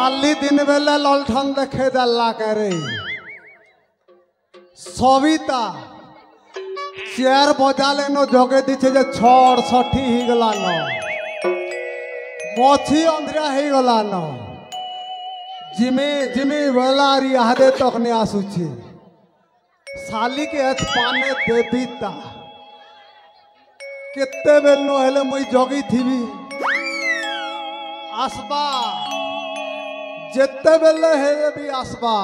কালি দিন বেলা ললঠন দেখে দেল্লা করে সবিতা চেয়ার বজালে নো জগে দিছে যে ছড় সঠি হইগলা ন মছি অন্ধ্রা হইগলা ন जिमे जिमे वेलारी आदे तक ने आसुची साली के हथ पाने देवीता कितने बेल नो हेले मुई जोगी थीबी आसबा जितने बेल हेले भी आसबा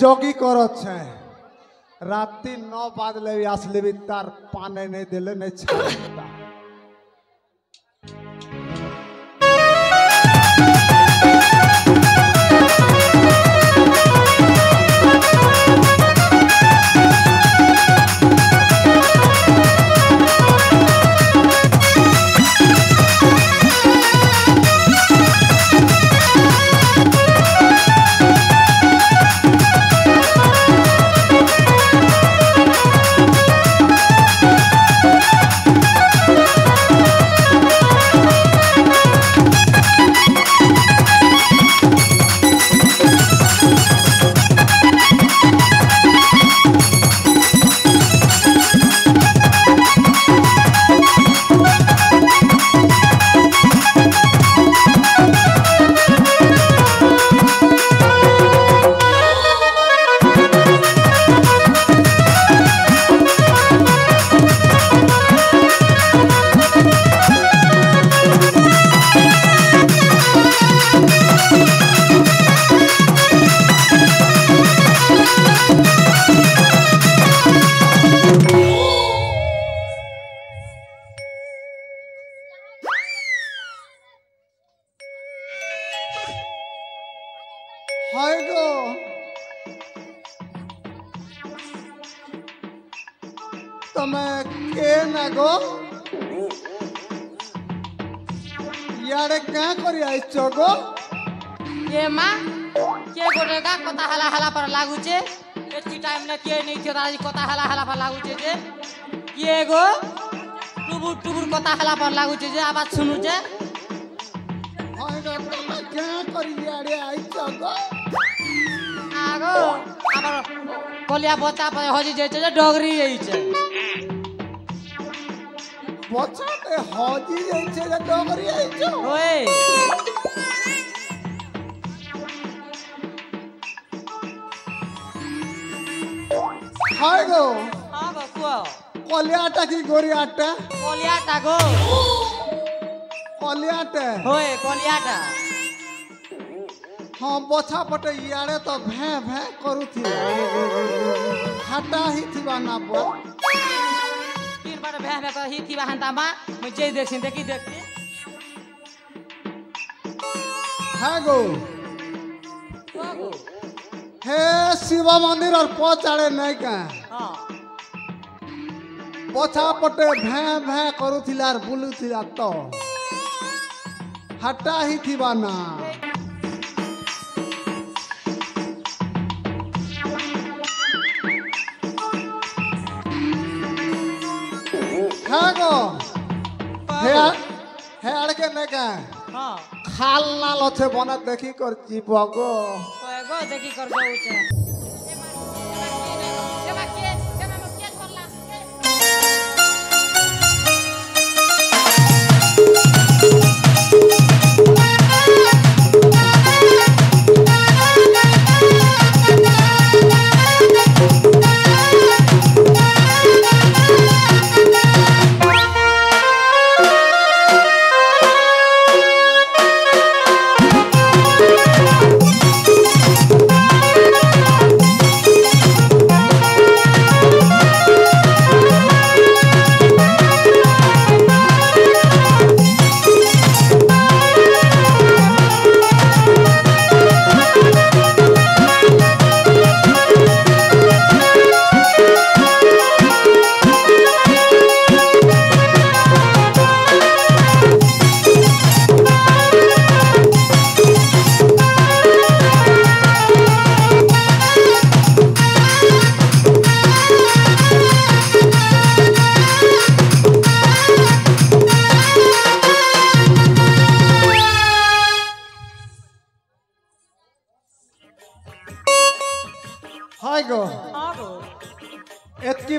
जोगी करो छे राती 9 बाजले भी आसले भी तार पाने नहीं दिले नहीं छाड़ता यारे क्या करी आई चोगो ये मां के गोरेगा कता हला हला पर लागू छे एती टाइम ने के नहीं थियो ताजी कता हला हला पर लागू छे जे ये गो टुबुर टुबुर कता हला पर लागू छे जे आवाज सुनु छे हाय रे तुम क्या करी यारे आई चोगो आगो आबर कोलिया बच्चा पर हजी जे छे डोगरी एई छे बच्चा ते हजी जे छे डोगरी एई छे ओए हाय गो हां गो को कोलियाटा की गोरियाटा कोलियाटा गो कोलियाटा होए कोलियाटा हां बच्चा पटे यारे तो भे भे करूथि हटा ही थिबा ना बो तीन बार भे भे कर ही थिबा हंता मा मुझे देखिन देखी देखती हां गो हे शिव मंदिर और पचाड़े नहीं का हां पछा पटे भे भे करूथिला और बुलुथिला तो हटा ही थिबा ना हागो हे अड़के ने का हां खाल नाल আছে বনা দেখি কর জীবগো গো দেখি কর যাউছে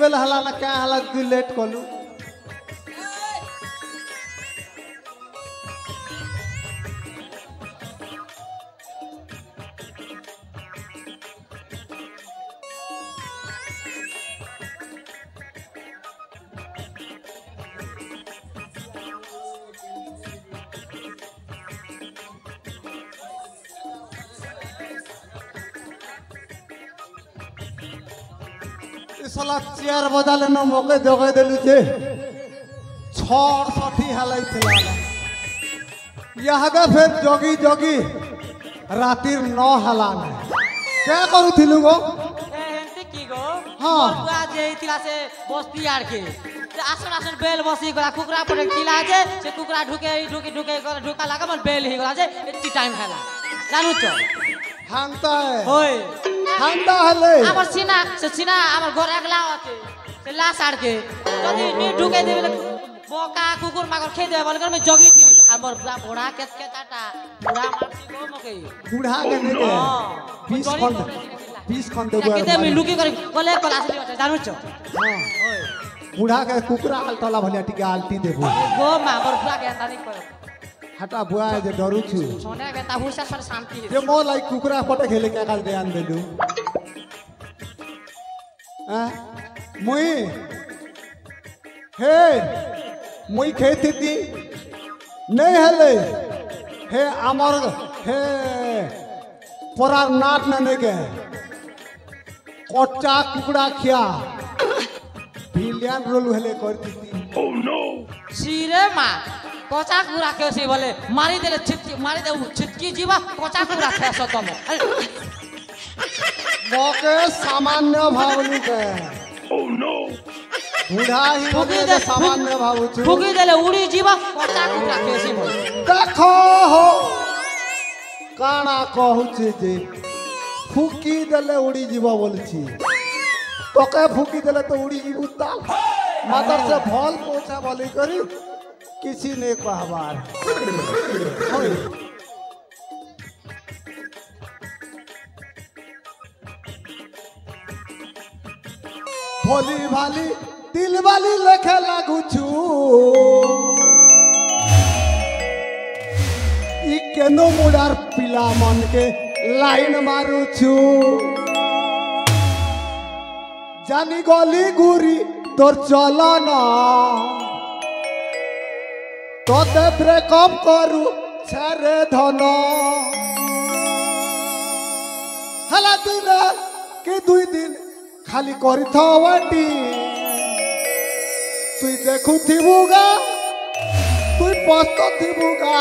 बेल हला ना क्या हला तू लेट कलू साला चेयर बजाले न मौके जगह देलु छे छर सठी हलाई थिला यहागा फिर जोगी जोगी रातिर न हलान क्या करू थिलु गो एंती की गो हाँ। बुआ जे तिला से बस्ती आर के आसन आसन बेल बसी गला कुकरा पर तिला जे से कुकरा ढुके गला ढुका लागा मन बेल ही गला जे एती टाइम हैला जानू छ हांता है होय हांता हले আমার সিনা আমার ঘর একলা আছে সে লাশ আড়কে যদি নি ঢুকে দেবে বকা কুকুর মাগর খেয়ে দেবে বলে আমি জগি থিলি আর মোর বড়া কেতকে টাটা বুড়া মারছি গো মকে बूढ़ा के ने के पीस खंड देबो কেতে আমি লুকি করে কলে কল আসলি আছে জানো ছ हां बूढ़ा के कुकरा आलटला भलिया टिके आलटी देबो গো মা মোর বুড়া কে তানি করে हटा बुआ जे डरू छु सोने के ताहुसा सर शांति जे मो लाई कुकरा पटे खेले के काल ध्यान देलु मुई हे मुई खेती थी नहीं हले हे अमर हे परार नाट न के कच्चा कुकड़ा खिया बिलियन रोल हले करती थी Oh no! সিরে মা কচা কুড়া কেছি বলে মারি দেলে ছিটকি जीवा কচা কুড়া খেছ তুমি मौके सामान्य भावनी के Oh no! बूढ़ा ही मौके सामान्य भाव छु ঠুকি দেলে উড়ি जीवा কচা কুড়া খেছি বলে देखो हो काना कहूचे जे फुकी देले उड़ी जीवा बोलछी तोके फुकी देले तो उड़ी जीवु ता मातर से फल पोछा बोली करी किसी ने कहबार होय भोली भाली दिल वाली लेखे लागू छु ई केनो मुडार पिला मन के लाइन मारू छु जानी गली गुरी तोर चलो ना तोते ब्रेकअप करू छरे धन हला दिन के दुई दिन खाली करी थवाटी तुई देखु थिबुगा तुई पस्त थिबुगा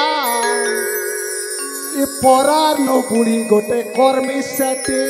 ए परार नो बुढ़ी गोटे कर्मी सेटी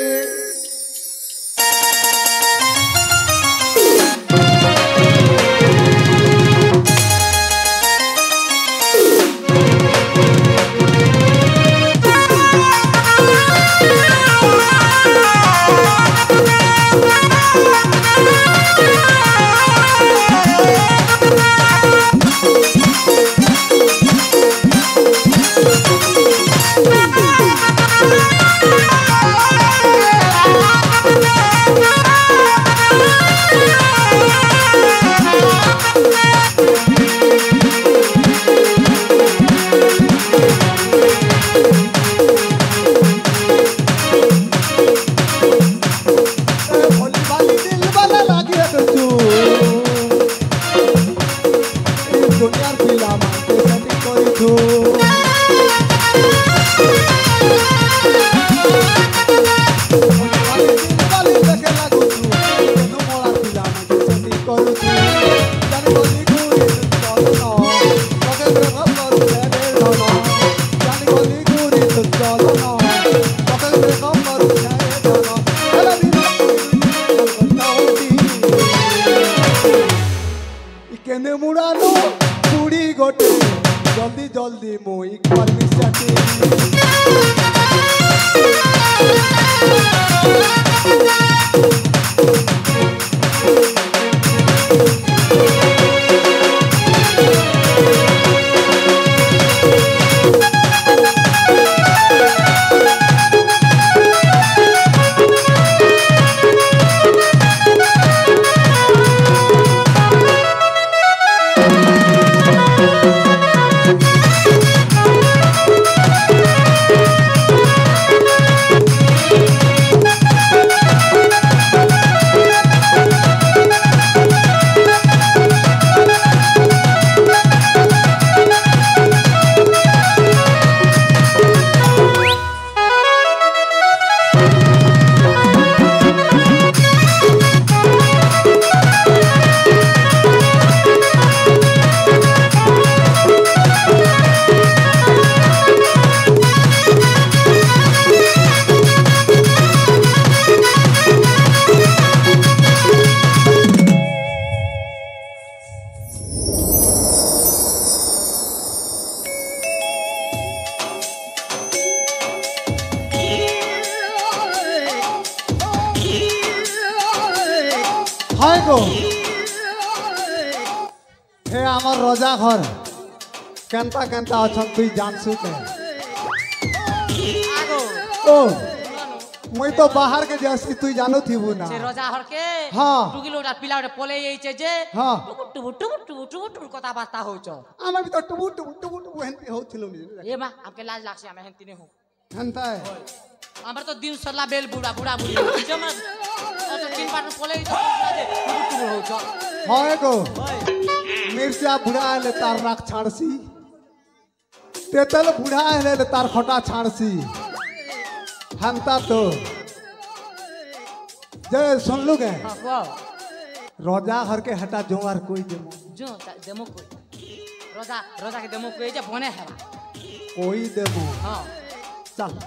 जल्दी जल्दी मोई कर्मी सेटी हे आमर रजा घर केनता केनता अछन तुई जानसु के आगो ओ मैं तो बाहर के जैसी तुई जानो थीबू ना से रजा हर के हाँ। टुकिलोटा पिलाउटे पोले येइचे जे हाँ। टुबु टुबु कथा बास्ता होचो आमे भी तो टुबु टुबु टुबु टुबु हेंती होथिलो नि ए मा हमके लाज लागसे हम हेंती नहीं हो हंता है हमर तो दिन सरला बेल बुढ़ा बुढ़ी जमा तो तीन पाट पोले तो टुबु होचो हां एगो मिर्चा बुढ़ा ले तार राख छाड़सी तेतल बुढ़ा ले तार खोटा छाड़सी हंता तो जय सुन लो गए हां को रोजा हर के हटा जोवार कोई देमो जो देमो कोई रोजा के देमो कोई जे बने है कोई देमो हां चल